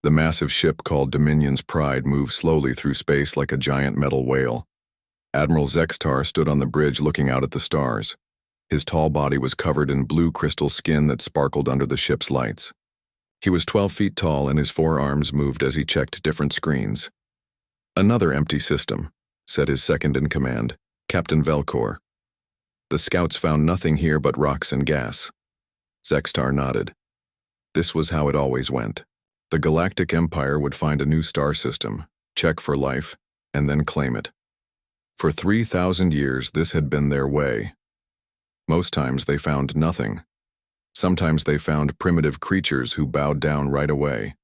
The massive ship called Dominion's Pride moved slowly through space like a giant metal whale. Admiral Zextar stood on the bridge looking out at the stars. His tall body was covered in blue crystal skin that sparkled under the ship's lights. He was 12 feet tall and his forearms moved as he checked different screens. "Another empty system," said his second-in-command, Captain Velcor. "The scouts found nothing here but rocks and gas." Zextar nodded. This was how it always went. The Galactic Empire would find a new star system, check for life, and then claim it. For 3,000 years, this had been their way. Most times they found nothing. Sometimes they found primitive creatures who bowed down right away.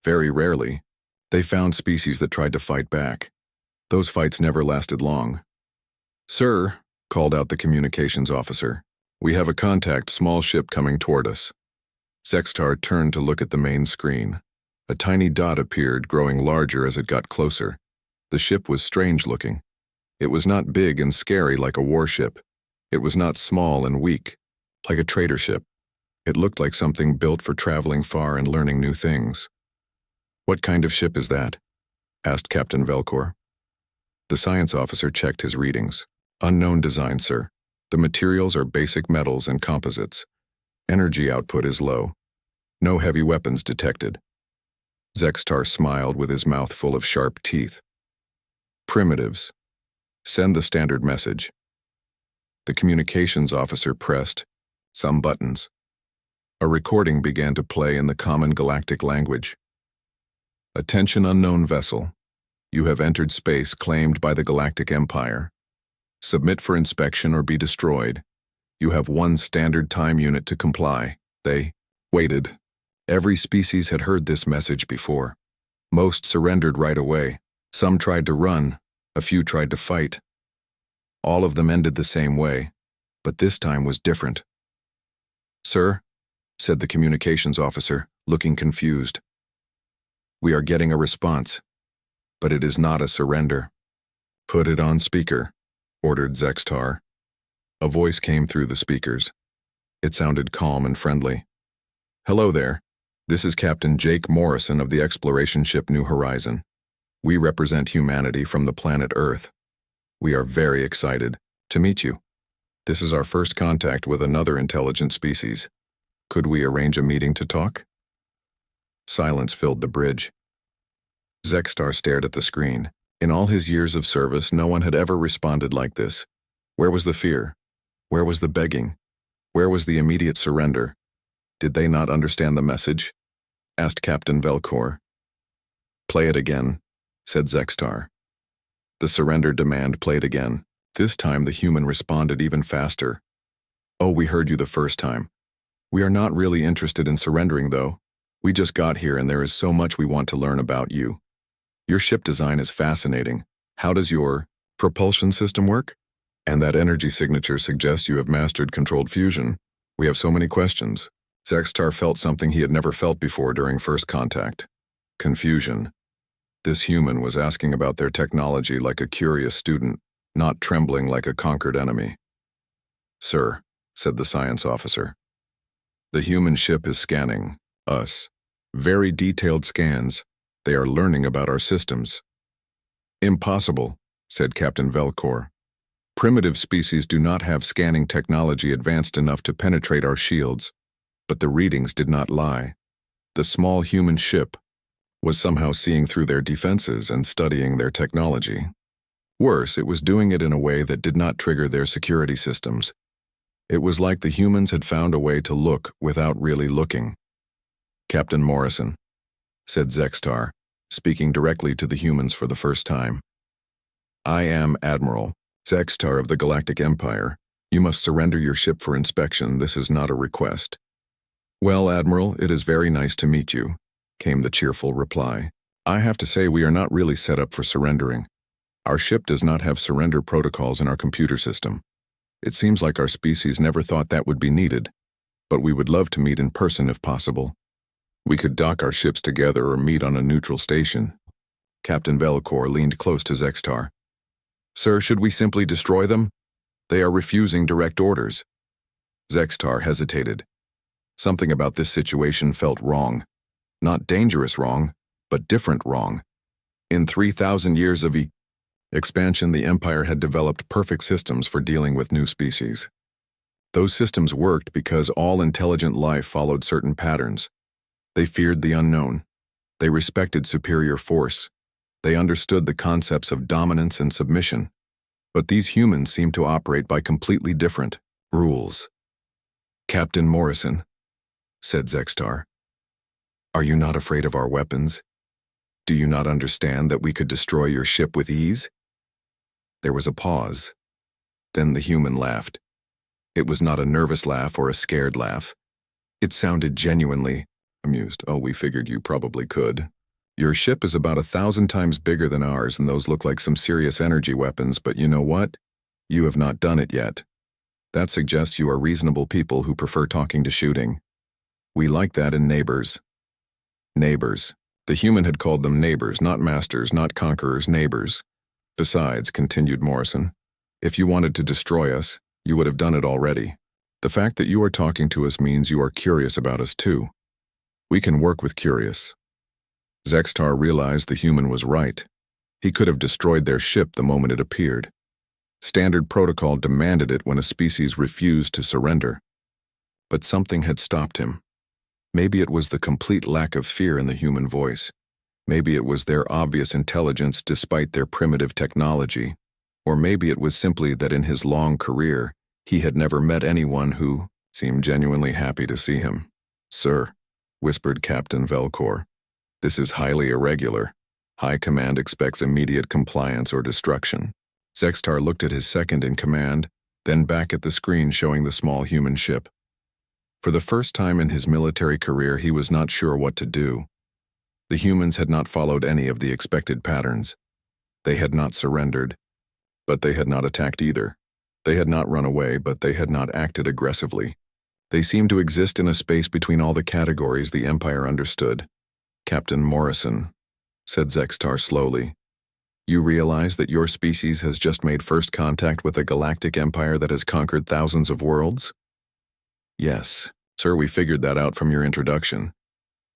Very rarely, they found species that tried to fight back. Those fights never lasted long. "Sir," called out the communications officer, "we have a contact small ship coming toward us." Zextar turned to look at the main screen. A tiny dot appeared, growing larger as it got closer. The ship was strange-looking. It was not big and scary like a warship. It was not small and weak, like a trader ship. It looked like something built for traveling far and learning new things. "What kind of ship is that?" asked Captain Velcor. The science officer checked his readings. "Unknown design, sir. The materials are basic metals and composites. Energy output is low. No heavy weapons detected." Zextar smiled with his mouth full of sharp teeth. "Primitives. Send the standard message." The communications officer pressed some buttons. A recording began to play in the common galactic language. "Attention, unknown vessel. You have entered space claimed by the Galactic Empire. Submit for inspection or be destroyed. You have one standard time unit to comply." They waited. Every species had heard this message before. Most surrendered right away. Some tried to run. A few tried to fight. All of them ended the same way, but this time was different. "Sir," said the communications officer, looking confused. "We are getting a response, but it is not a surrender." "Put it on speaker," ordered Zextar. A voice came through the speakers. It sounded calm and friendly. "Hello there. This is Captain Jake Morrison of the exploration ship New Horizon. We represent humanity from the planet Earth. We are very excited to meet you. This is our first contact with another intelligent species. Could we arrange a meeting to talk?" Silence filled the bridge. Zextar stared at the screen. In all his years of service, no one had ever responded like this. Where was the fear? Where was the begging? Where was the immediate surrender? Did they not understand the message? Asked Captain Velcor. "Play it again," said Zextar. The surrender demand played again. This time the human responded even faster. "Oh, we heard you the first time. We are not really interested in surrendering, though. We just got here and there is so much we want to learn about you. Your ship design is fascinating. How does your propulsion system work? And that energy signature suggests you have mastered controlled fusion. We have so many questions." Zextar felt something he had never felt before during first contact. Confusion. This human was asking about their technology like a curious student, not trembling like a conquered enemy. "Sir," said the science officer, "the human ship is scanning us. Very detailed scans. They are learning about our systems." "Impossible," said Captain Velcor. "Primitive species do not have scanning technology advanced enough to penetrate our shields." But the readings did not lie. The small human ship was somehow seeing through their defenses and studying their technology. Worse, it was doing it in a way that did not trigger their security systems. It was like the humans had found a way to look without really looking. "Captain Morrison," said Zextar, speaking directly to the humans for the first time. "I am Admiral Zextar of the Galactic Empire. You must surrender your ship for inspection. This is not a request." "Well, Admiral, it is very nice to meet you," came the cheerful reply. "I have to say we are not really set up for surrendering. Our ship does not have surrender protocols in our computer system. It seems like our species never thought that would be needed, but we would love to meet in person if possible. We could dock our ships together or meet on a neutral station." Captain Velcor leaned close to Zextar. "Sir, should we simply destroy them? They are refusing direct orders." Zextar hesitated. Something about this situation felt wrong. Not dangerous wrong, but different wrong. In 3,000 years of expansion, the Empire had developed perfect systems for dealing with new species. Those systems worked because all intelligent life followed certain patterns. They feared the unknown. They respected superior force. They understood the concepts of dominance and submission. But these humans seemed to operate by completely different rules. "Captain Morrison," said Zextar, "are you not afraid of our weapons? Do you not understand that we could destroy your ship with ease?" There was a pause. Then the human laughed. It was not a nervous laugh or a scared laugh. It sounded genuinely amused. "Oh, we figured you probably could. Your ship is about 1,000 times bigger than ours, and those look like some serious energy weapons, but you know what? You have not done it yet. That suggests you are reasonable people who prefer talking to shooting. We like that in neighbors." Neighbors. The human had called them neighbors, not masters, not conquerors, neighbors. "Besides," continued Morrison, "if you wanted to destroy us, you would have done it already. The fact that you are talking to us means you are curious about us too. We can work with curious." Zextar realized the human was right. He could have destroyed their ship the moment it appeared. Standard protocol demanded it when a species refused to surrender. But something had stopped him. Maybe it was the complete lack of fear in the human voice. Maybe it was their obvious intelligence despite their primitive technology. Or maybe it was simply that in his long career, he had never met anyone who seemed genuinely happy to see him. "Sir," whispered Captain Velcor, "this is highly irregular. High Command expects immediate compliance or destruction." Zextar looked at his second-in-command, then back at the screen showing the small human ship. For the first time in his military career, he was not sure what to do. The humans had not followed any of the expected patterns. They had not surrendered, but they had not attacked either. They had not run away, but they had not acted aggressively. They seemed to exist in a space between all the categories the Empire understood. "Captain Morrison," said Zextar slowly, "you realize that your species has just made first contact with a galactic empire that has conquered thousands of worlds?" "Yes, sir, we figured that out from your introduction.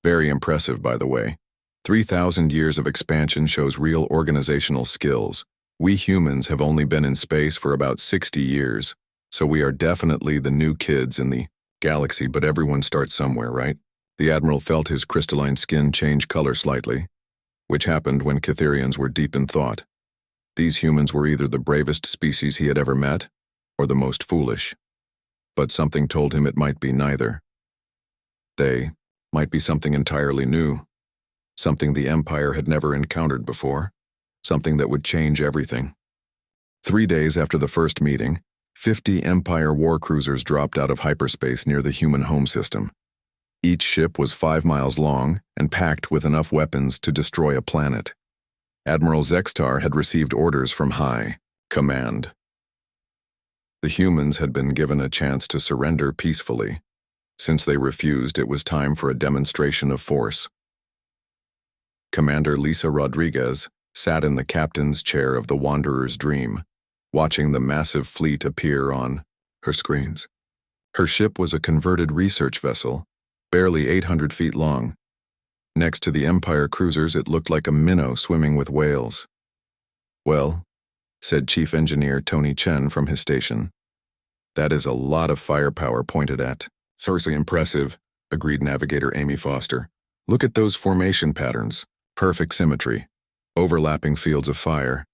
Very impressive, by the way. 3,000 years of expansion shows real organizational skills. We humans have only been in space for about 60 years, so we are definitely the new kids in the galaxy, but everyone starts somewhere, right?" The Admiral felt his crystalline skin change color slightly, which happened when Catherians were deep in thought. These humans were either the bravest species he had ever met, or the most foolish. But something told him it might be neither. They might be something entirely new, something the Empire had never encountered before, something that would change everything. 3 days after the first meeting, 50 Empire war cruisers dropped out of hyperspace near the human home system. Each ship was 5 miles long and packed with enough weapons to destroy a planet. Admiral Zextar had received orders from High Command. The humans had been given a chance to surrender peacefully. Since they refused, it was time for a demonstration of force. Commander Lisa Rodriguez sat in the captain's chair of the Wanderer's Dream, watching the massive fleet appear on her screens. Her ship was a converted research vessel, barely 800 feet long. Next to the Empire cruisers, it looked like a minnow swimming with whales. "Well," said Chief Engineer Tony Chen from his station, "that is a lot of firepower pointed at." "Seriously impressive," agreed Navigator Amy Foster. "Look at those formation patterns. Perfect symmetry. Overlapping fields of fire.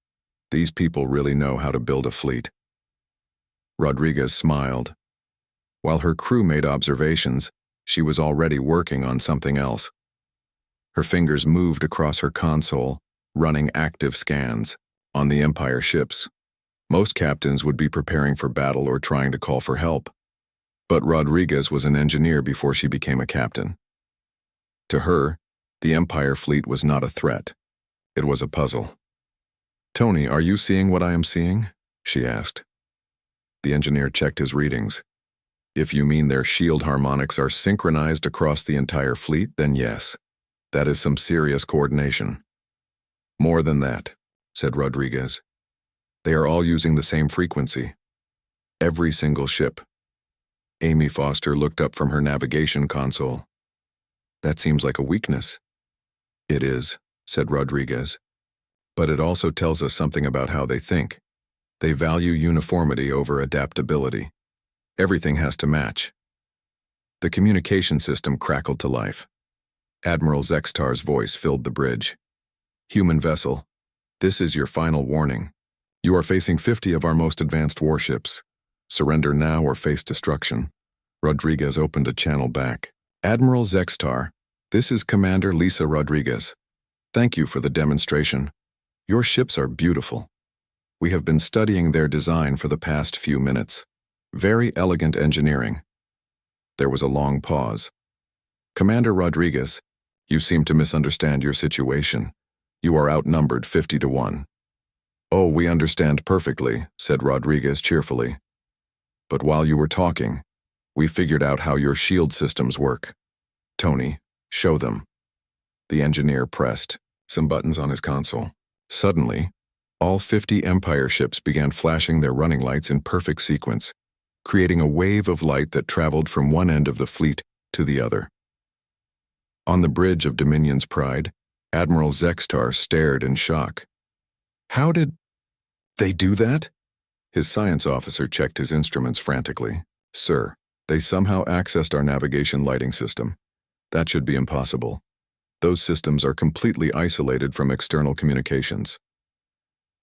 These people really know how to build a fleet." Rodriguez smiled. While her crew made observations, she was already working on something else. Her fingers moved across her console, running active scans on the Empire ships. Most captains would be preparing for battle or trying to call for help. But Rodriguez was an engineer before she became a captain. To her, the Empire fleet was not a threat. It was a puzzle. "Tony, are you seeing what I am seeing?" she asked. The engineer checked his readings. "If you mean their shield harmonics are synchronized across the entire fleet, then yes. That is some serious coordination." "More than that," said Rodriguez. "They are all using the same frequency. Every single ship." Amy Foster looked up from her navigation console. That seems like a weakness. It is, said Rodriguez. But it also tells us something about how they think. They value uniformity over adaptability. Everything has to match. The communication system crackled to life. Admiral Zextar's voice filled the bridge. Human vessel, this is your final warning. You are facing 50 of our most advanced warships. Surrender now or face destruction. Rodriguez opened a channel back. Admiral Zextar, this is Commander Lisa Rodriguez. Thank you for the demonstration. Your ships are beautiful. We have been studying their design for the past few minutes. Very elegant engineering. There was a long pause. Commander Rodriguez, you seem to misunderstand your situation. You are outnumbered 50-1. Oh, we understand perfectly, said Rodriguez cheerfully. But while you were talking, we figured out how your shield systems work. Tony, show them. The engineer pressed some buttons on his console. Suddenly, all 50 Empire ships began flashing their running lights in perfect sequence, creating a wave of light that traveled from one end of the fleet to the other. On the bridge of Dominion's Pride, Admiral Zextar stared in shock. How did they do that? His science officer checked his instruments frantically. Sir, they somehow accessed our navigation lighting system. That should be impossible. Those systems are completely isolated from external communications.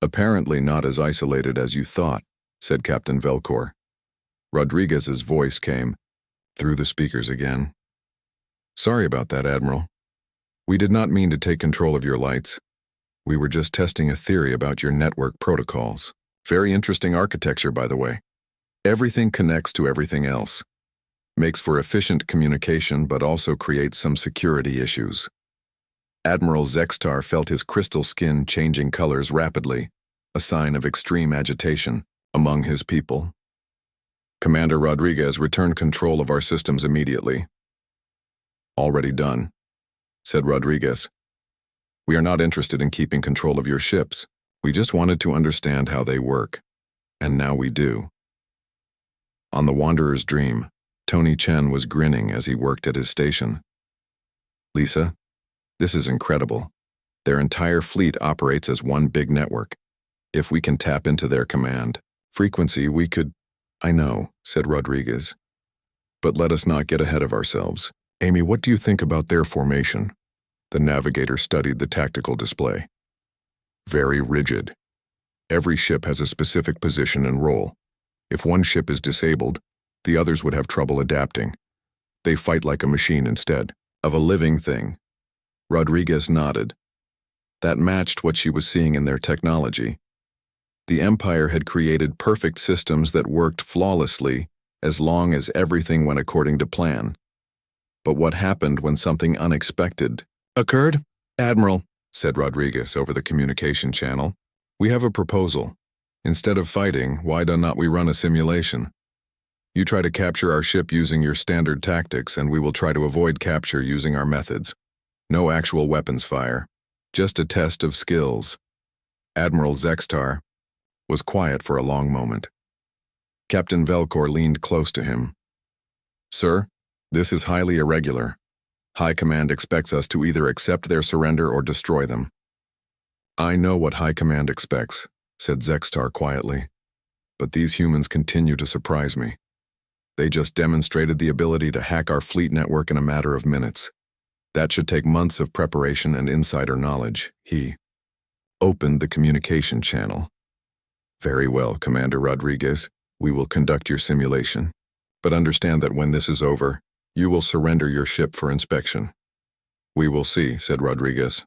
Apparently not as isolated as you thought, said Captain Velcor. Rodriguez's voice came through the speakers again. Sorry about that, Admiral. We did not mean to take control of your lights. We were just testing a theory about your network protocols. Very interesting architecture, by the way. Everything connects to everything else. Makes for efficient communication, but also creates some security issues. Admiral Zextar felt his crystal skin changing colors rapidly, a sign of extreme agitation among his people. Commander Rodriguez returned control of our systems immediately. Already done, said Rodriguez. We are not interested in keeping control of your ships. We just wanted to understand how they work. And now we do. On the Wanderer's Dream, Tony Chen was grinning as he worked at his station. Lisa, this is incredible. Their entire fleet operates as one big network. If we can tap into their command frequency, we could... I know, said Rodriguez. But let us not get ahead of ourselves. Amy, what do you think about their formation? The navigator studied the tactical display. Very rigid. Every ship has a specific position and role. If one ship is disabled, the others would have trouble adapting. They fight like a machine instead of a living thing. Rodriguez nodded. That matched what she was seeing in their technology. The Empire had created perfect systems that worked flawlessly as long as everything went according to plan. But what happened when something unexpected occurred? Admiral, said Rodriguez over the communication channel, we have a proposal. Instead of fighting, why do not we run a simulation? You try to capture our ship using your standard tactics, and we will try to avoid capture using our methods. No actual weapons fire, just a test of skills. Admiral Zextar was quiet for a long moment. Captain Velcor leaned close to him. Sir, this is highly irregular. High Command expects us to either accept their surrender or destroy them. I know what High Command expects, said Zextar quietly. But these humans continue to surprise me. They just demonstrated the ability to hack our fleet network in a matter of minutes. That should take months of preparation and insider knowledge. He opened the communication channel. Very well, Commander Rodriguez. We will conduct your simulation. But understand that when this is over, you will surrender your ship for inspection. We will see, said Rodriguez.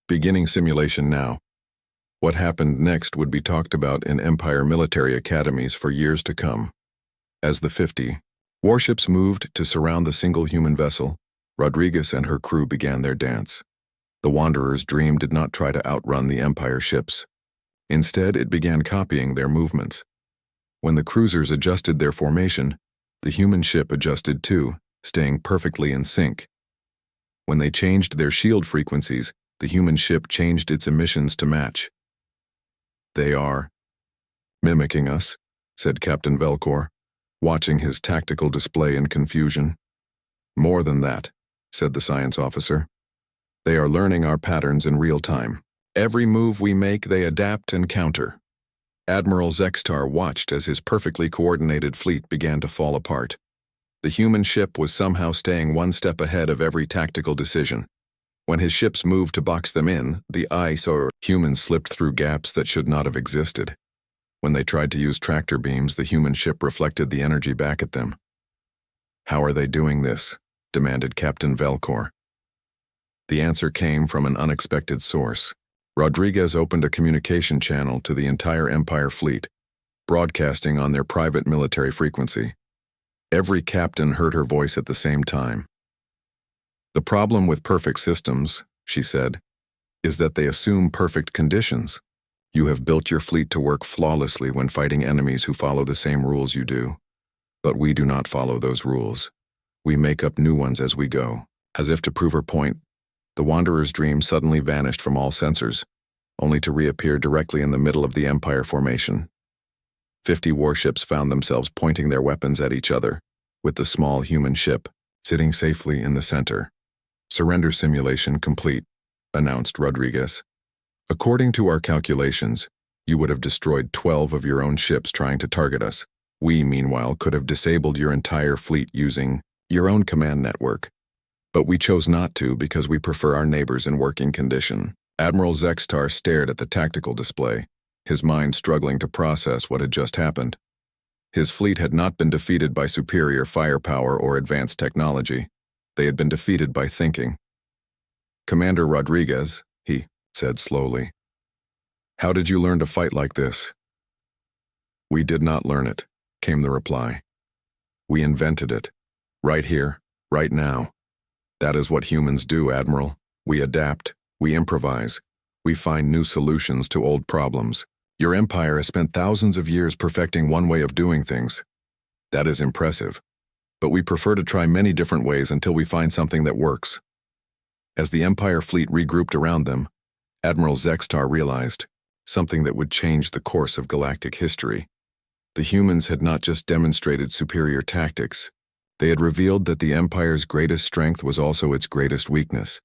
Beginning simulation now. What happened next would be talked about in Empire military academies for years to come. As the 50 warships moved to surround the single human vessel, Rodriguez and her crew began their dance. The Wanderer's Dream did not try to outrun the Empire ships. Instead, it began copying their movements. When the cruisers adjusted their formation, the human ship adjusted too, staying perfectly in sync. When they changed their shield frequencies, the human ship changed its emissions to match. They are mimicking us, said Captain Velcor, watching his tactical display in confusion. More than that, said the science officer. They are learning our patterns in real time. Every move we make, they adapt and counter. Admiral Zextar watched as his perfectly coordinated fleet began to fall apart. The human ship was somehow staying one step ahead of every tactical decision. When his ships moved to box them in, the ice or humans slipped through gaps that should not have existed. When they tried to use tractor beams, the human ship reflected the energy back at them. "How are they doing this?" demanded Captain Velcor. The answer came from an unexpected source. Rodriguez opened a communication channel to the entire Empire fleet, broadcasting on their private military frequency. Every captain heard her voice at the same time. "The problem with perfect systems," she said, "is that they assume perfect conditions. You have built your fleet to work flawlessly when fighting enemies who follow the same rules you do. But we do not follow those rules. We make up new ones as we go." As if to prove her point, the Wanderer's dream suddenly vanished from all sensors, only to reappear directly in the middle of the Empire formation. 50 warships found themselves pointing their weapons at each other, with the small human ship sitting safely in the center. "Surrender simulation complete," announced Rodriguez. "According to our calculations, you would have destroyed 12 of your own ships trying to target us. We, meanwhile, could have disabled your entire fleet using your own command network. But we chose not to because we prefer our neighbors in working condition." Admiral Zextar stared at the tactical display, his mind struggling to process what had just happened. His fleet had not been defeated by superior firepower or advanced technology. They had been defeated by thinking. "Commander Rodriguez," he said slowly, "how did you learn to fight like this?" "We did not learn it," came the reply. "We invented it. Right here, right now. That is what humans do, Admiral. We adapt, we improvise, we find new solutions to old problems. Your empire has spent thousands of years perfecting one way of doing things. That is impressive. But we prefer to try many different ways until we find something that works." As the Empire fleet regrouped around them, Admiral Zextar realized something that would change the course of galactic history. The humans had not just demonstrated superior tactics, they had revealed that the Empire's greatest strength was also its greatest weakness.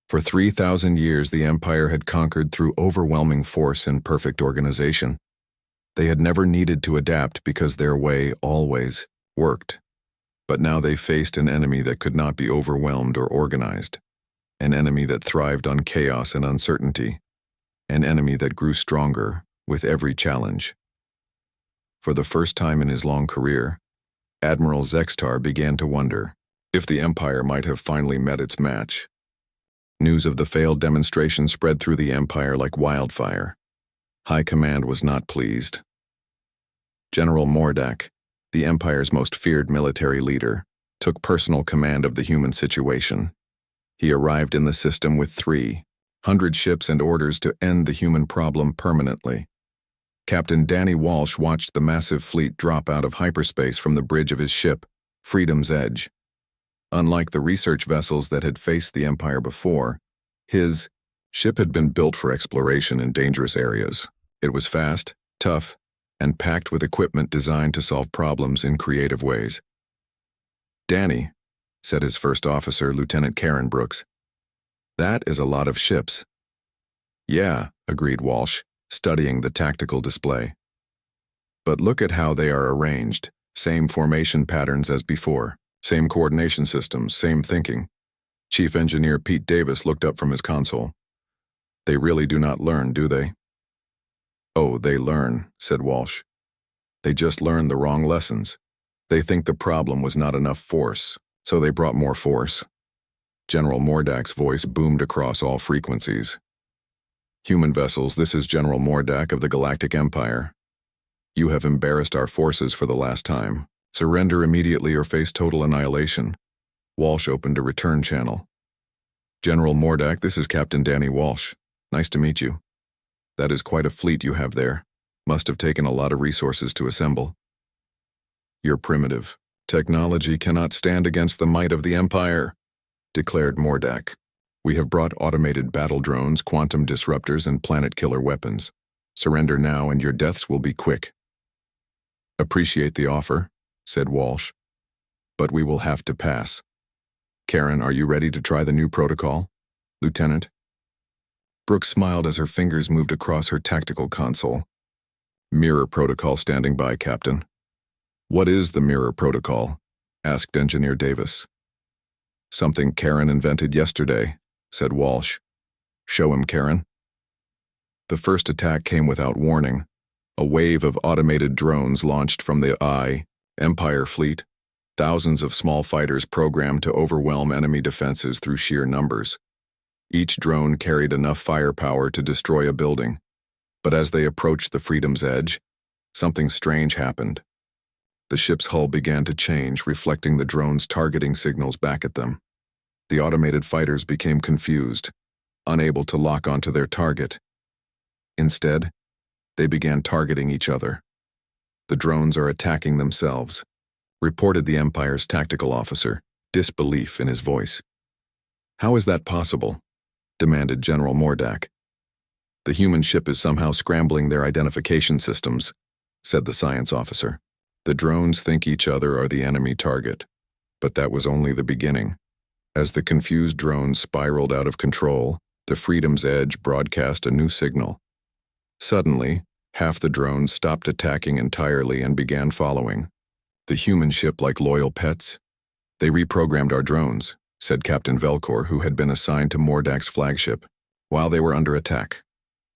For 3,000 years, the Empire had conquered through overwhelming force and perfect organization. They had never needed to adapt because their way always worked. But now they faced an enemy that could not be overwhelmed or organized, an enemy that thrived on chaos and uncertainty, an enemy that grew stronger with every challenge. For the first time in his long career, Admiral Zextar began to wonder if the Empire might have finally met its match. News of the failed demonstration spread through the Empire like wildfire. High Command was not pleased. General Mordak, the Empire's most feared military leader, took personal command of the human situation. He arrived in the system with 300 ships and orders to end the human problem permanently. Captain Danny Walsh watched the massive fleet drop out of hyperspace from the bridge of his ship, Freedom's Edge. Unlike the research vessels that had faced the Empire before, his ship had been built for exploration in dangerous areas. It was fast, tough, and packed with equipment designed to solve problems in creative ways. "Danny," said his first officer, Lieutenant Karen Brooks, "that is a lot of ships." "Yeah," agreed Walsh, studying the tactical display. "But look at how they are arranged. Same formation patterns as before. Same coordination systems, same thinking." Chief Engineer Pete Davis looked up from his console. "They really do not learn, do they?" "Oh, they learn," said Walsh. "They just learn the wrong lessons. They think the problem was not enough force, so they brought more force." General Mordak's voice boomed across all frequencies. "Human vessels, this is General Mordak of the Galactic Empire. You have embarrassed our forces for the last time. Surrender immediately or face total annihilation." Walsh opened a return channel. "General Mordak, this is Captain Danny Walsh. Nice to meet you. That is quite a fleet you have there. Must have taken a lot of resources to assemble." "You're primitive. Technology cannot stand against the might of the Empire," declared Mordak. "We have brought automated battle drones, quantum disruptors, and planet-killer weapons. Surrender now and your deaths will be quick." "Appreciate the offer," said Walsh, "but we will have to pass." Karen, are you ready to try the new protocol, Lieutenant? Brooke smiled as her fingers moved across her tactical console. Mirror protocol standing by, Captain. What is the mirror protocol? Asked Engineer Davis. Something Karen invented yesterday, said Walsh. Show him, Karen. The first attack came without warning. A wave of automated drones launched from the Empire fleet, thousands of small fighters programmed to overwhelm enemy defenses through sheer numbers. Each drone carried enough firepower to destroy a building, but as they approached the Freedom's edge, something strange happened. The ship's hull began to change, reflecting the drones' targeting signals back at them. The automated fighters became confused, unable to lock onto their target. Instead, they began targeting each other. The drones are attacking themselves, reported the Empire's tactical officer, disbelief in his voice. How is that possible? Demanded General Mordak. The human ship is somehow scrambling their identification systems, said the science officer. The drones think each other are the enemy target, but that was only the beginning. As the confused drones spiraled out of control, the Freedom's Edge broadcast a new signal. Suddenly, half the drones stopped attacking entirely and began following the human ship like loyal pets. They reprogrammed our drones, said Captain Velcor, who had been assigned to Mordak's flagship, while they were under attack.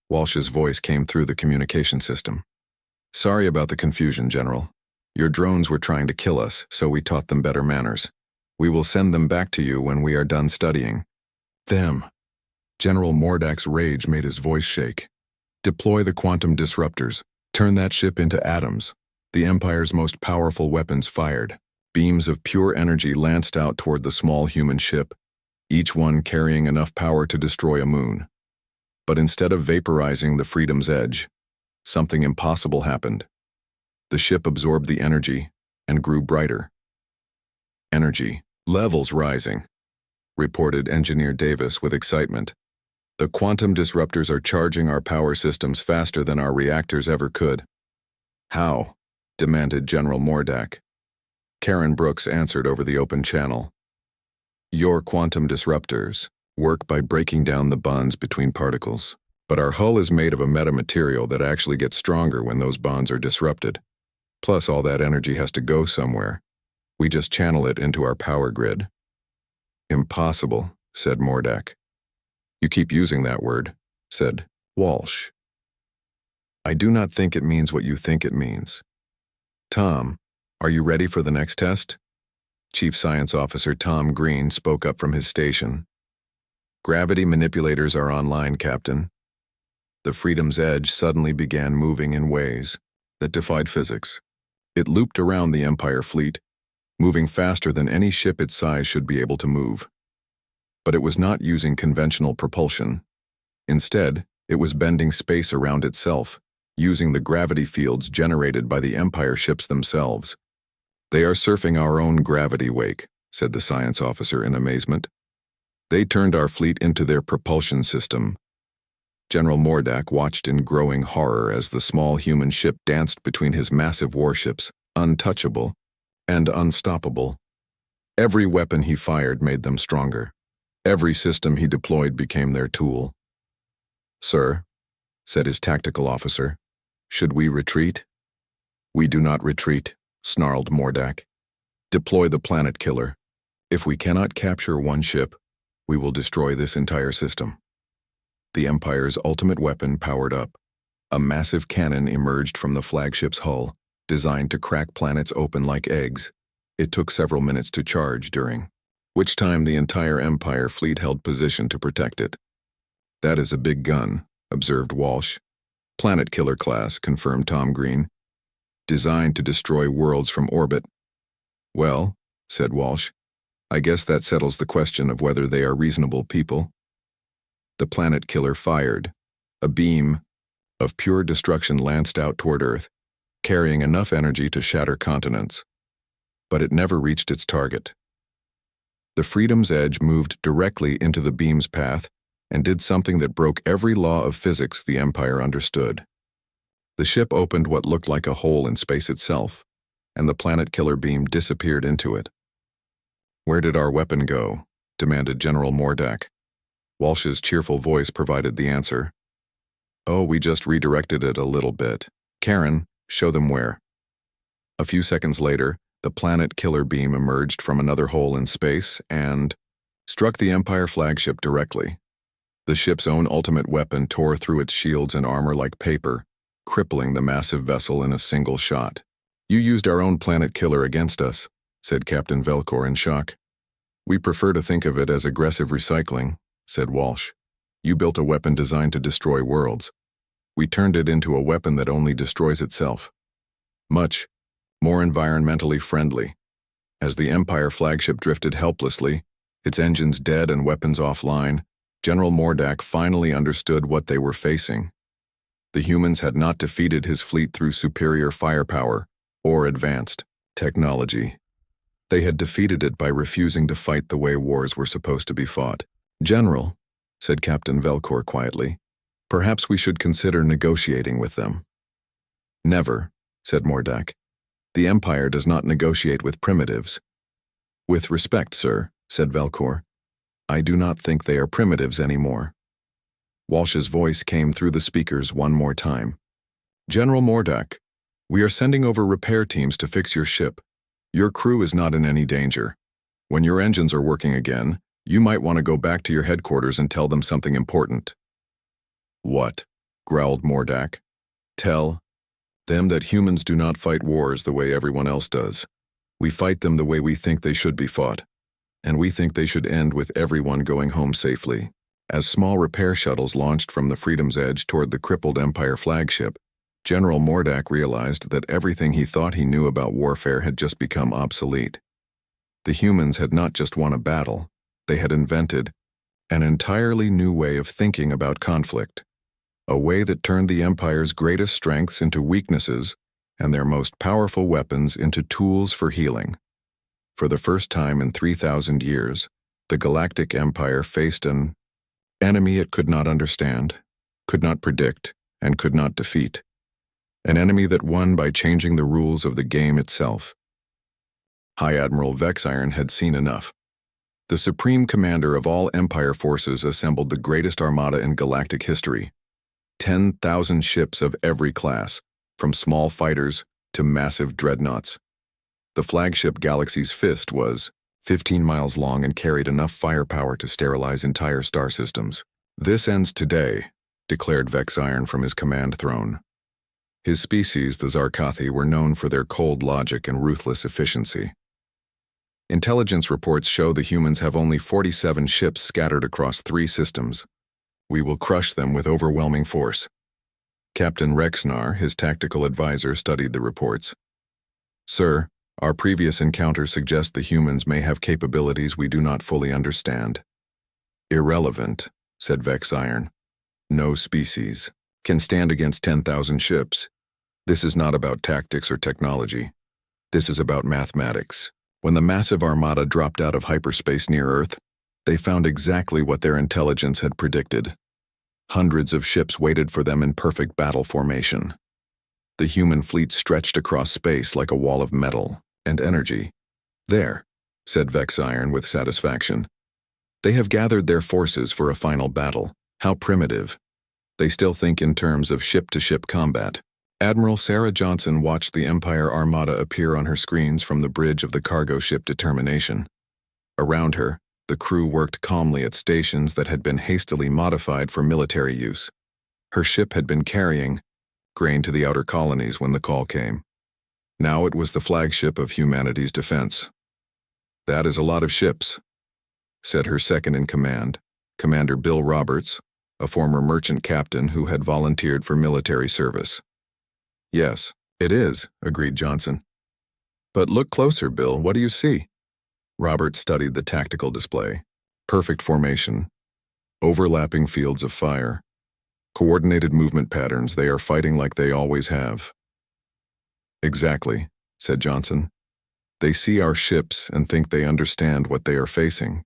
Walsh's voice came through the communication system. Sorry about the confusion, General. Your drones were trying to kill us, so we taught them better manners. We will send them back to you when we are done studying. Them. General Mordak's rage made his voice shake. Deploy the quantum disruptors. Turn that ship into atoms. The Empire's most powerful weapons fired. Beams of pure energy lanced out toward the small human ship, each one carrying enough power to destroy a moon. But instead of vaporizing the Freedom's Edge, something impossible happened. The ship absorbed the energy and grew brighter. Energy levels rising, reported Engineer Davis with excitement. The quantum disruptors are charging our power systems faster than our reactors ever could. How? Demanded General Mordak. Karen Brooks answered over the open channel. Your quantum disruptors work by breaking down the bonds between particles, but our hull is made of a metamaterial that actually gets stronger when those bonds are disrupted. Plus, all that energy has to go somewhere. We just channel it into our power grid. Impossible, said Mordak. You keep using that word, said Walsh. I do not think it means what you think it means. Tom, are you ready for the next test? Chief Science Officer Tom Green spoke up from his station. Gravity manipulators are online, Captain. The Freedom's Edge suddenly began moving in ways that defied physics. It looped around the Empire fleet, moving faster than any ship its size should be able to move. But it was not using conventional propulsion. Instead, it was bending space around itself, using the gravity fields generated by the Empire ships themselves. They are surfing our own gravity wake, said the science officer in amazement. They turned our fleet into their propulsion system. General Mordak watched in growing horror as the small human ship danced between his massive warships, untouchable and unstoppable. Every weapon he fired made them stronger. Every system he deployed became their tool. Sir, said his tactical officer, should we retreat? We do not retreat, snarled Mordak. Deploy the planet killer. If we cannot capture one ship, we will destroy this entire system. The Empire's ultimate weapon powered up. A massive cannon emerged from the flagship's hull, designed to crack planets open like eggs. It took several minutes to charge, during which time the entire Empire fleet held position to protect it. That is a big gun, observed Walsh. Planet killer class, confirmed Tom Green. Designed to destroy worlds from orbit. Well, said Walsh, I guess that settles the question of whether they are reasonable people. The planet killer fired. A beam of pure destruction lanced out toward Earth, carrying enough energy to shatter continents. But it never reached its target. The Freedom's Edge moved directly into the beam's path and did something that broke every law of physics the Empire understood. The ship opened what looked like a hole in space itself, and the planet killer beam disappeared into it. Where did our weapon go? Demanded General Mordak. Walsh's cheerful voice provided the answer. Oh, we just redirected it a little bit. Karen, show them where. A few seconds later, the planet killer beam emerged from another hole in space and struck the Empire flagship directly. The ship's own ultimate weapon tore through its shields and armor like paper, crippling the massive vessel in a single shot. You used our own planet killer against us, said Captain Velcor in shock. We prefer to think of it as aggressive recycling, said Walsh. You built a weapon designed to destroy worlds. We turned it into a weapon that only destroys itself. Much more environmentally friendly. As the Empire flagship drifted helplessly, its engines dead and weapons offline, General Mordak finally understood what they were facing. The humans had not defeated his fleet through superior firepower or advanced technology. They had defeated it by refusing to fight the way wars were supposed to be fought. General, said Captain Velcor quietly, perhaps we should consider negotiating with them. Never, said Mordak. The Empire does not negotiate with primitives. With respect, sir, said Velcor, I do not think they are primitives anymore. Walsh's voice came through the speakers one more time. General Mordak, we are sending over repair teams to fix your ship. Your crew is not in any danger. When your engines are working again, you might want to go back to your headquarters and tell them something important. What? Growled Mordak. Tell them that humans do not fight wars the way everyone else does. We fight them the way we think they should be fought. And we think they should end with everyone going home safely. As small repair shuttles launched from the Freedom's Edge toward the crippled Empire flagship, General Mordak realized that everything he thought he knew about warfare had just become obsolete. The humans had not just won a battle, they had invented an entirely new way of thinking about conflict, a way that turned the Empire's greatest strengths into weaknesses and their most powerful weapons into tools for healing. For the first time in 3,000 years, the Galactic Empire faced an enemy it could not understand, could not predict, and could not defeat. An enemy that won by changing the rules of the game itself. High Admiral Vexiron had seen enough. The Supreme Commander of all Empire forces assembled the greatest armada in galactic history. 10,000 ships of every class, from small fighters to massive dreadnoughts. The flagship Galaxy's Fist was 15 miles long and carried enough firepower to sterilize entire star systems. This ends today, declared Vexiron from his command throne. His species, the Zarkathi, were known for their cold logic and ruthless efficiency. Intelligence reports show the humans have only 47 ships scattered across 3 systems. We will crush them with overwhelming force. Captain Rexnar, his tactical advisor, studied the reports. Sir, our previous encounters suggest the humans may have capabilities we do not fully understand. Irrelevant, said Vexiron. No species can stand against 10,000 ships. This is not about tactics or technology. This is about mathematics. When the massive armada dropped out of hyperspace near Earth, they found exactly what their intelligence had predicted. Hundreds of ships waited for them in perfect battle formation. The human fleet stretched across space like a wall of metal and energy. There, said Vexiron with satisfaction. They have gathered their forces for a final battle. How primitive. They still think in terms of ship-to-ship combat. Admiral Sarah Johnson watched the Empire Armada appear on her screens from the bridge of the cargo ship Determination. Around her, the crew worked calmly at stations that had been hastily modified for military use. Her ship had been carrying grain to the outer colonies when the call came. Now it was the flagship of humanity's defense. That is a lot of ships, said her second-in-command, Commander Bill Roberts, a former merchant captain who had volunteered for military service. Yes, it is, agreed Johnson. But look closer, Bill. What do you see? Roberts studied the tactical display. Perfect formation. Overlapping fields of fire. Coordinated movement patterns. They are fighting like they always have. Exactly, said Johnson. They see our ships and think they understand what they are facing.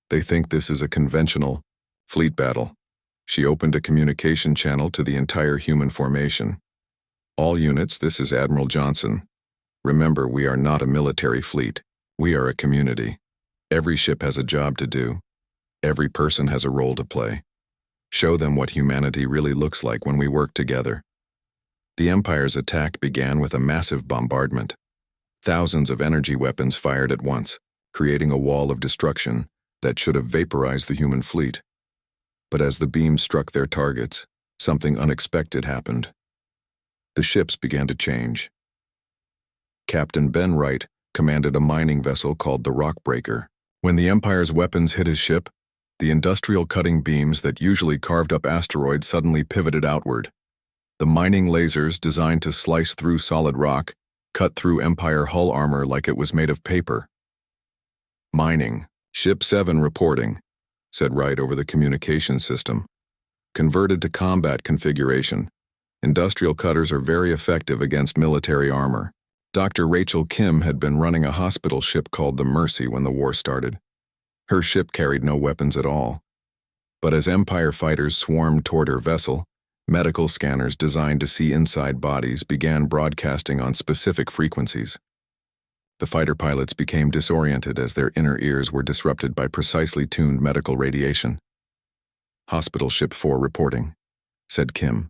They think this is a conventional fleet battle. She opened a communication channel to the entire human formation. All units, this is Admiral Johnson. Remember, we are not a military fleet. We are a community. Every ship has a job to do. Every person has a role to play. Show them what humanity really looks like when we work together. The Empire's attack began with a massive bombardment. Thousands of energy weapons fired at once, creating a wall of destruction that should have vaporized the human fleet. But as the beams struck their targets, something unexpected happened. The ships began to change. Captain Ben Wright commanded a mining vessel called the Rockbreaker. When the Empire's weapons hit his ship, the industrial cutting beams that usually carved up asteroids suddenly pivoted outward. The mining lasers, designed to slice through solid rock, cut through Empire hull armor like it was made of paper. "Mining. Ship 7 reporting," said Wright over the communication system. "Converted to combat configuration. Industrial cutters are very effective against military armor." Dr. Rachel Kim had been running a hospital ship called the Mercy when the war started. Her ship carried no weapons at all. But as Empire fighters swarmed toward her vessel, medical scanners designed to see inside bodies began broadcasting on specific frequencies. The fighter pilots became disoriented as their inner ears were disrupted by precisely tuned medical radiation. "Hospital Ship 4 reporting," said Kim.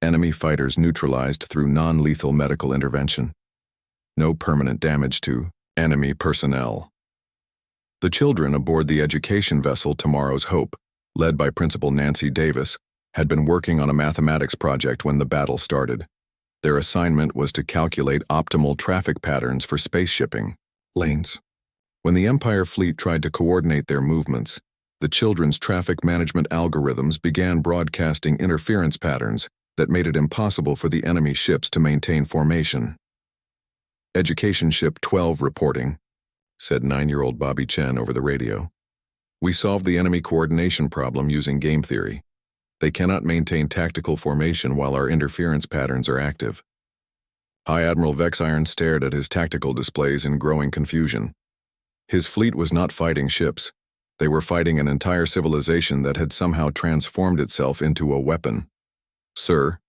"Enemy fighters neutralized through non-lethal medical intervention. No permanent damage to enemy personnel." The children aboard the education vessel Tomorrow's Hope, led by Principal Nancy Davis, had been working on a mathematics project when the battle started. Their assignment was to calculate optimal traffic patterns for space shipping lanes. When the Empire fleet tried to coordinate their movements, the children's traffic management algorithms began broadcasting interference patterns that made it impossible for the enemy ships to maintain formation. "Education Ship 12 reporting," said 9-year-old Bobby Chen over the radio. "We solved the enemy coordination problem using game theory. They cannot maintain tactical formation while our interference patterns are active." High Admiral Vexiron stared at his tactical displays in growing confusion. His fleet was not fighting ships. They were fighting an entire civilization that had somehow transformed itself into a weapon. "Sir,"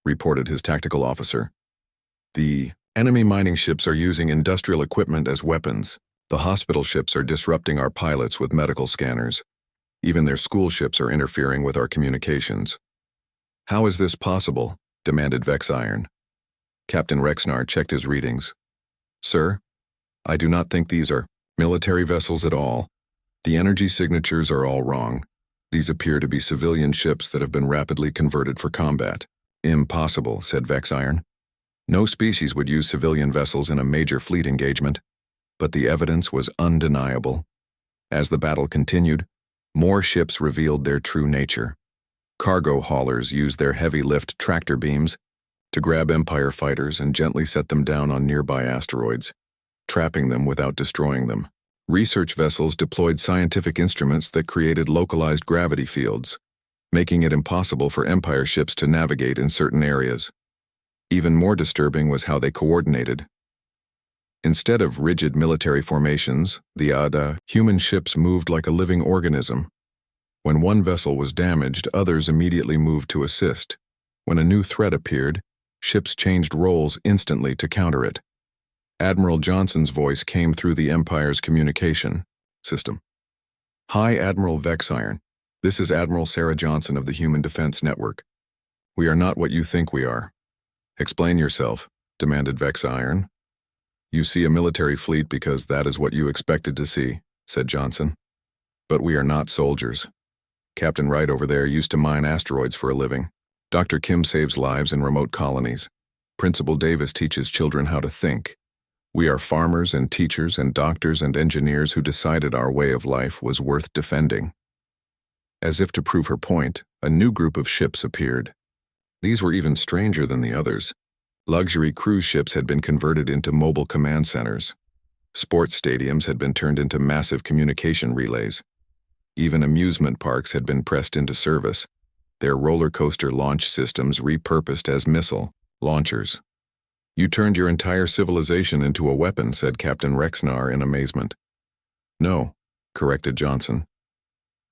reported his tactical officer, "the enemy mining ships are using industrial equipment as weapons. The hospital ships are disrupting our pilots with medical scanners. Even their school ships are interfering with our communications." "How is this possible?" demanded Vexiron. Captain Rexnar checked his readings. "Sir, I do not think these are military vessels at all. The energy signatures are all wrong. These appear to be civilian ships that have been rapidly converted for combat." "Impossible," said Vexiron. "No species would use civilian vessels in a major fleet engagement." But the evidence was undeniable. As the battle continued, more ships revealed their true nature. Cargo haulers used their heavy-lift tractor beams to grab Empire fighters and gently set them down on nearby asteroids, trapping them without destroying them. Research vessels deployed scientific instruments that created localized gravity fields, making it impossible for Empire ships to navigate in certain areas. Even more disturbing was how they coordinated. Instead of rigid military formations, the human ships moved like a living organism. When one vessel was damaged, others immediately moved to assist. When a new threat appeared, ships changed roles instantly to counter it. Admiral Johnson's voice came through the Empire's communication system. "Hi, Admiral Vexiron. This is Admiral Sarah Johnson of the Human Defense Network. We are not what you think we are." "Explain yourself," demanded Vexiron. "You see a military fleet because that is what you expected to see," said Johnson. "But we are not soldiers. Captain Wright over there used to mine asteroids for a living. Dr. Kim saves lives in remote colonies. Principal Davis teaches children how to think. We are farmers and teachers and doctors and engineers who decided our way of life was worth defending." As if to prove her point, a new group of ships appeared. These were even stranger than the others. Luxury cruise ships had been converted into mobile command centers. Sports stadiums had been turned into massive communication relays. Even amusement parks had been pressed into service, their roller coaster launch systems repurposed as missile launchers. "You turned your entire civilization into a weapon," said Captain Rexnar in amazement. "No," corrected Johnson.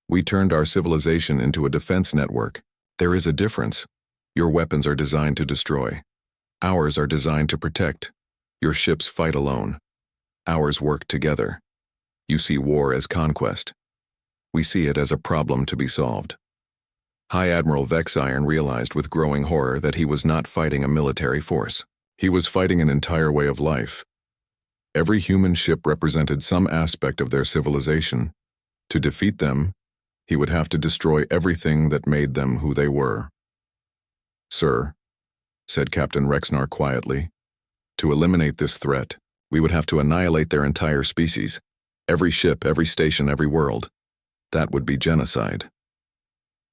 "We turned our civilization into a defense network. There is a difference. Your weapons are designed to destroy. Ours are designed to protect. Your ships fight alone. Ours work together. You see war as conquest. We see it as a problem to be solved. High Admiral Vex Iron realized with growing horror that he was not fighting a military force. He was fighting an entire way of life. Every human ship represented some aspect of their civilization. To defeat them, he would have to destroy everything that made them who they were. "Sir," said Captain Rexnar quietly, "to eliminate this threat, we would have to annihilate their entire species. Every ship, every station, every world. That would be genocide."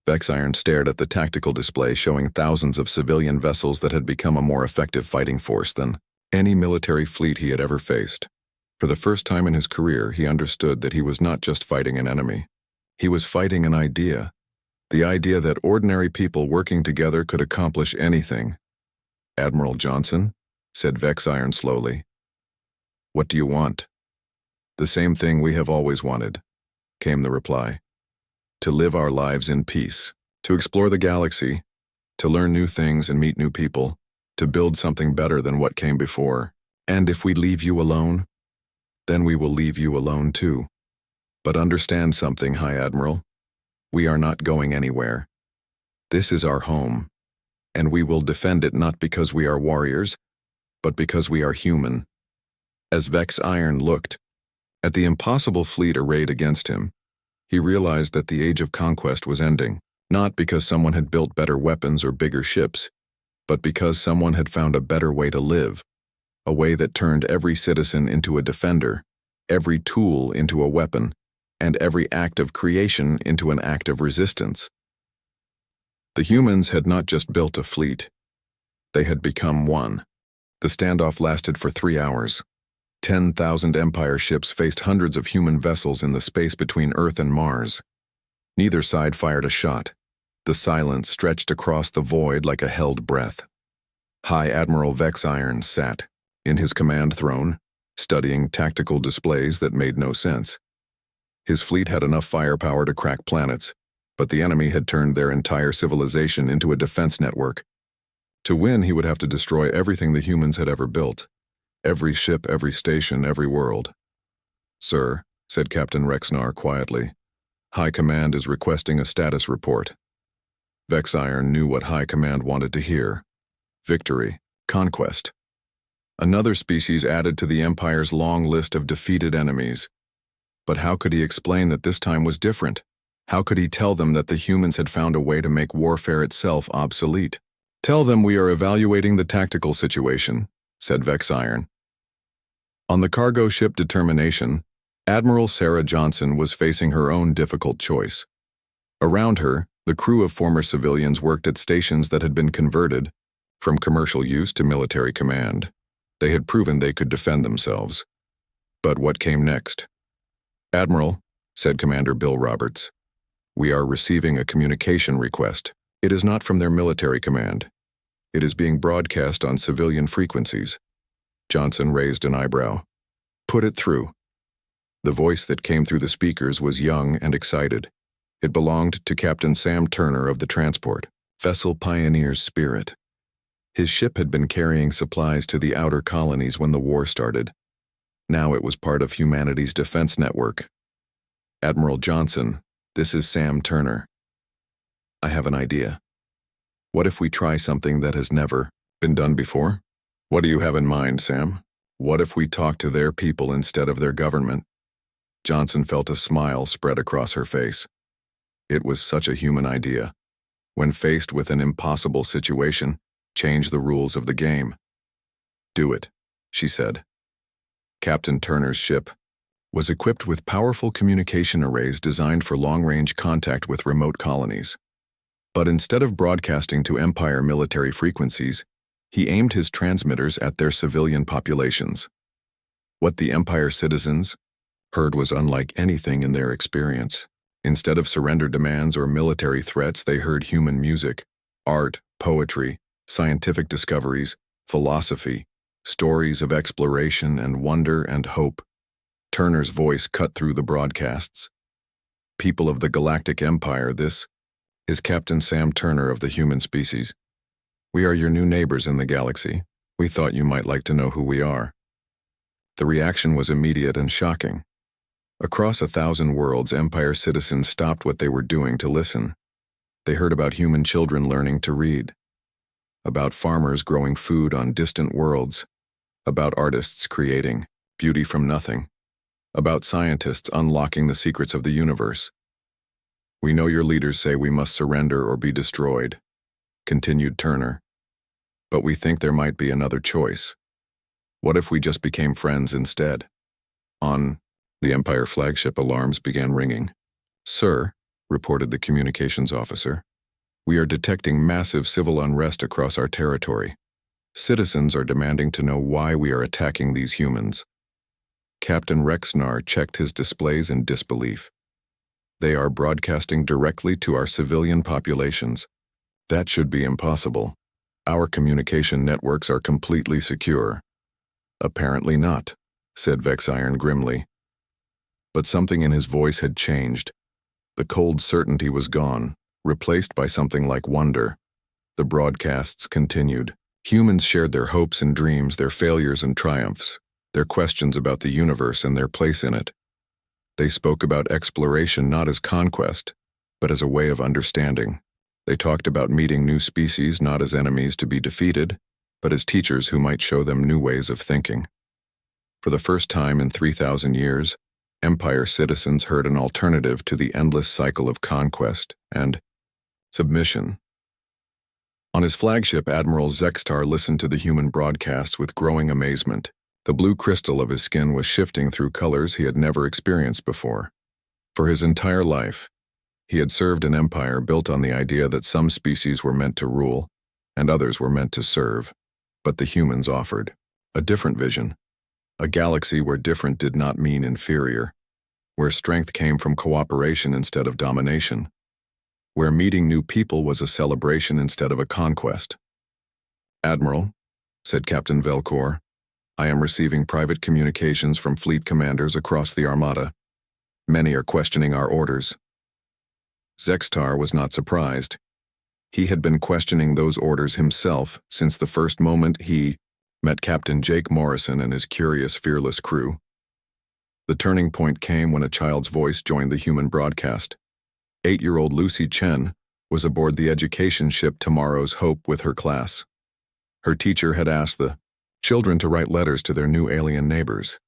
Vex Iron stared at the tactical display showing thousands of civilian vessels that had become a more effective fighting force than any military fleet he had ever faced. For the first time in his career, he understood that he was not just fighting an enemy. He was fighting an idea. The idea that ordinary people working together could accomplish anything. "Admiral Johnson," said Vex Iron slowly. "What do you want?" "The same thing we have always wanted," came the reply. "To live our lives in peace, to explore the galaxy, to learn new things and meet new people, to build something better than what came before. And if we leave you alone, then we will leave you alone too. But understand something, High Admiral. We are not going anywhere. This is our home, and we will defend it not because we are warriors, but because we are human." As Vex Iron looked at the impossible fleet arrayed against him, he realized that the age of conquest was ending, not because someone had built better weapons or bigger ships, but because someone had found a better way to live, a way that turned every citizen into a defender, every tool into a weapon, and every act of creation into an act of resistance. The humans had not just built a fleet. They had become one. The standoff lasted for 3 hours. 10,000 Empire ships faced hundreds of human vessels in the space between Earth and Mars. Neither side fired a shot. The silence stretched across the void like a held breath. High Admiral Vex Iron sat in his command throne, studying tactical displays that made no sense. His fleet had enough firepower to crack planets, but the enemy had turned their entire civilization into a defense network. To win, he would have to destroy everything the humans had ever built. Every ship, every station, every world. "Sir," said Captain Rexnar quietly, "High Command is requesting a status report." Vex Iron knew what High Command wanted to hear. Victory. Conquest. Another species added to the Empire's long list of defeated enemies. But how could he explain that this time was different? How could he tell them that the humans had found a way to make warfare itself obsolete? "Tell them we are evaluating the tactical situation," said Vex Iron. On the cargo ship Determination, Admiral Sarah Johnson was facing her own difficult choice. Around her, the crew of former civilians worked at stations that had been converted from commercial use to military command. They had proven they could defend themselves. But what came next? "Admiral," said Commander Bill Roberts, "we are receiving a communication request. It is not from their military command. It is being broadcast on civilian frequencies." Johnson raised an eyebrow. "Put it through." The voice that came through the speakers was young and excited. It belonged to Captain Sam Turner of the transport, Vessel Pioneer's Spirit. His ship had been carrying supplies to the outer colonies when the war started. Now it was part of humanity's defense network. "Admiral Johnson, this is Sam Turner. I have an idea. What if we try something that has never been done before?" "What do you have in mind, Sam? What if we talk to their people instead of their government?" Johnson felt a smile spread across her face. It was such a human idea. When faced with an impossible situation, change the rules of the game. "Do it," she said. Captain Turner's ship was equipped with powerful communication arrays designed for long-range contact with remote colonies. But instead of broadcasting to Empire military frequencies, he aimed his transmitters at their civilian populations. What the Empire citizens heard was unlike anything in their experience. Instead of surrender demands or military threats, they heard human music, art, poetry, scientific discoveries, philosophy, stories of exploration and wonder and hope. Turner's voice cut through the broadcasts. "People of the Galactic Empire, this is Captain Sam Turner of the human species. We are your new neighbors in the galaxy. We thought you might like to know who we are." The reaction was immediate and shocking. Across 1,000 worlds, Empire citizens stopped what they were doing to listen. They heard about human children learning to read, about farmers growing food on distant worlds, about artists creating beauty from nothing, about scientists unlocking the secrets of the universe. "We know your leaders say we must surrender or be destroyed," continued Turner. "But we think there might be another choice. What if we just became friends instead?" On the Empire flagship, alarms began ringing. "Sir," reported the communications officer, "we are detecting massive civil unrest across our territory. Citizens are demanding to know why we are attacking these humans." Captain Rexnar checked his displays in disbelief. "They are broadcasting directly to our civilian populations. That should be impossible. Our communication networks are completely secure." "Apparently not," said Vexiron grimly. But something in his voice had changed. The cold certainty was gone, replaced by something like wonder. The broadcasts continued. Humans shared their hopes and dreams, their failures and triumphs, their questions about the universe and their place in it. They spoke about exploration not as conquest, but as a way of understanding. They talked about meeting new species not as enemies to be defeated, but as teachers who might show them new ways of thinking. For the first time in 3,000 years, Empire citizens heard an alternative to the endless cycle of conquest and submission. On his flagship, Admiral Zextar listened to the human broadcasts with growing amazement. The blue crystal of his skin was shifting through colors he had never experienced before. For his entire life, he had served an empire built on the idea that some species were meant to rule and others were meant to serve. But the humans offered a different vision. A galaxy where different did not mean inferior, where strength came from cooperation instead of domination, where meeting new people was a celebration instead of a conquest. "Admiral," said Captain Velcor, "I am receiving private communications from fleet commanders across the Armada. Many are questioning our orders." Zextar was not surprised. He had been questioning those orders himself since the first moment he met Captain Jake Morrison and his curious, fearless crew. The turning point came when a child's voice joined the human broadcast. 8-year-old Lucy Chen was aboard the education ship Tomorrow's Hope with her class. Her teacher had asked the children to write letters to their new alien neighbors.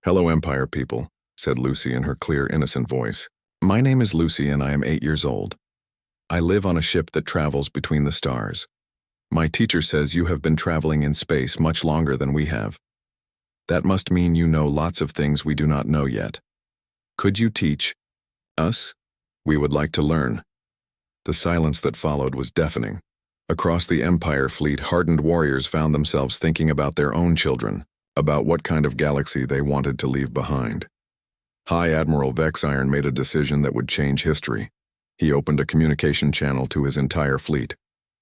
"Hello, Empire people," said Lucy in her clear, innocent voice. "My name is Lucy and I am 8 years old. I live on a ship that travels between the stars. My teacher says you have been traveling in space much longer than we have. That must mean you know lots of things we do not know yet. Could you teach us? We would like to learn." The silence that followed was deafening. Across the Empire fleet, hardened warriors found themselves thinking about their own children, about what kind of galaxy they wanted to leave behind. High Admiral Vexiron made a decision that would change history. He opened a communication channel to his entire fleet.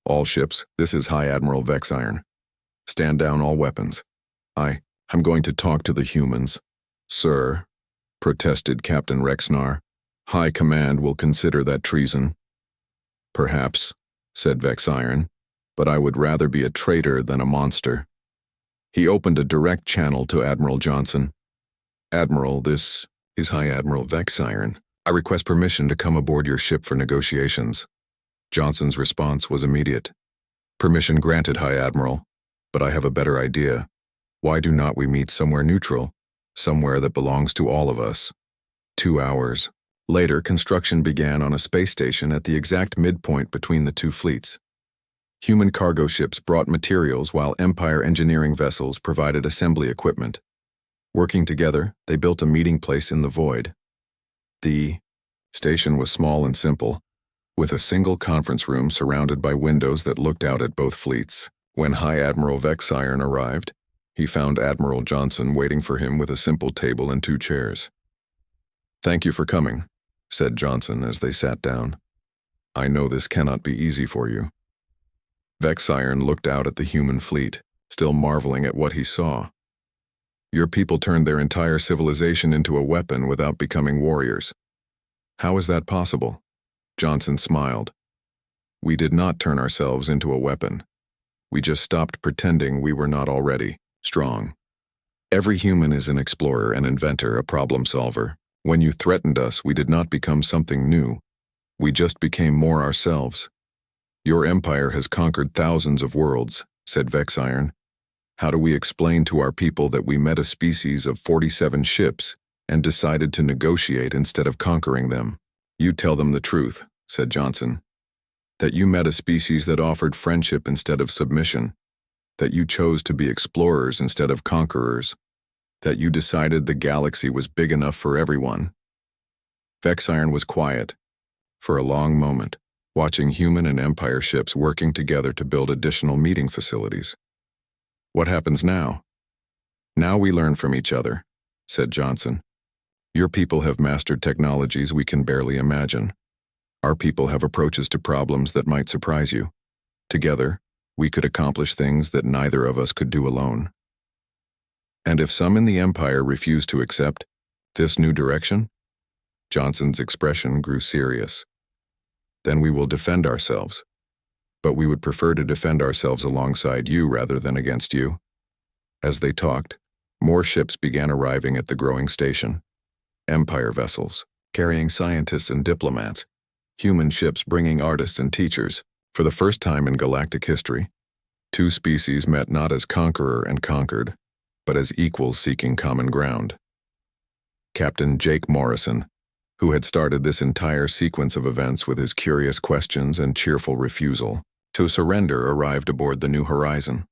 "All ships, this is High Admiral Vexiron. Stand down all weapons. I'm going to talk to the humans." "Sir," protested Captain Rexnar, "High Command will consider that treason." "Perhaps," said Vexiron, "but I would rather be a traitor than a monster." He opened a direct channel to Admiral Johnson. "Admiral, this is High Admiral Vexiron. I request permission to come aboard your ship for negotiations." Johnson's response was immediate. "Permission granted, High Admiral, but I have a better idea. Why do not we meet somewhere neutral, somewhere that belongs to all of us?" 2 hours later, construction began on a space station at the exact midpoint between the two fleets. Human cargo ships brought materials while Empire engineering vessels provided assembly equipment. Working together, they built a meeting place in the void. The station was small and simple, with a single conference room surrounded by windows that looked out at both fleets. When High Admiral Vexiron arrived, he found Admiral Johnson waiting for him with a simple table and 2 chairs. "Thank you for coming," said Johnson as they sat down. "I know this cannot be easy for you." Vexiron looked out at the human fleet, still marveling at what he saw. "Your people turned their entire civilization into a weapon without becoming warriors. How is that possible?" Johnson smiled. "We did not turn ourselves into a weapon. We just stopped pretending we were not already strong. Every human is an explorer, an inventor, a problem solver. When you threatened us, we did not become something new. We just became more ourselves. Your empire has conquered thousands of worlds, said Vexiron. How do we explain to our people that we met a species of 47 ships and decided to negotiate instead of conquering them? You tell them the truth, said Johnson. That you met a species that offered friendship instead of submission. That you chose to be explorers instead of conquerors. That you decided the galaxy was big enough for everyone. Vexiron was quiet, for a long moment, watching human and Empire ships working together to build additional meeting facilities. What happens now? Now we learn from each other, said Johnson. Your people have mastered technologies we can barely imagine. Our people have approaches to problems that might surprise you. Together, we could accomplish things that neither of us could do alone. And if some in the Empire refuse to accept this new direction? Johnson's expression grew serious. Then we will defend ourselves. But we would prefer to defend ourselves alongside you rather than against you. As they talked, more ships began arriving at the growing station. Empire vessels, carrying scientists and diplomats. Human ships bringing artists and teachers. For the first time in galactic history, two species met not as conqueror and conquered, but as equals seeking common ground. Captain Jake Morrison, who had started this entire sequence of events with his curious questions and cheerful refusal to surrender, arrived aboard the New Horizon.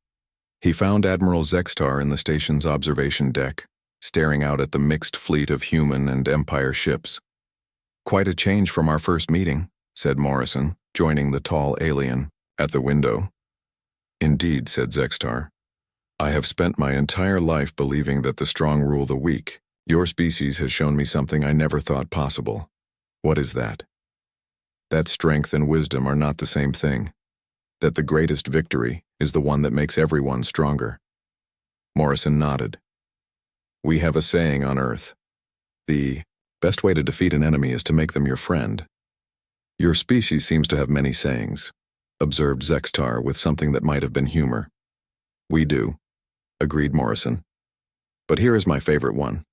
He found Admiral Zextar in the station's observation deck, staring out at the mixed fleet of human and Empire ships. Quite a change from our first meeting, said Morrison, joining the tall alien at the window. Indeed, said Zextar. I have spent my entire life believing that the strong rule the weak. Your species has shown me something I never thought possible. What is that? That strength and wisdom are not the same thing. That the greatest victory is the one that makes everyone stronger. Morrison nodded. We have a saying on Earth. The best way to defeat an enemy is to make them your friend. Your species seems to have many sayings, observed Zextar with something that might have been humor. We do, agreed Morrison. But here is my favorite one.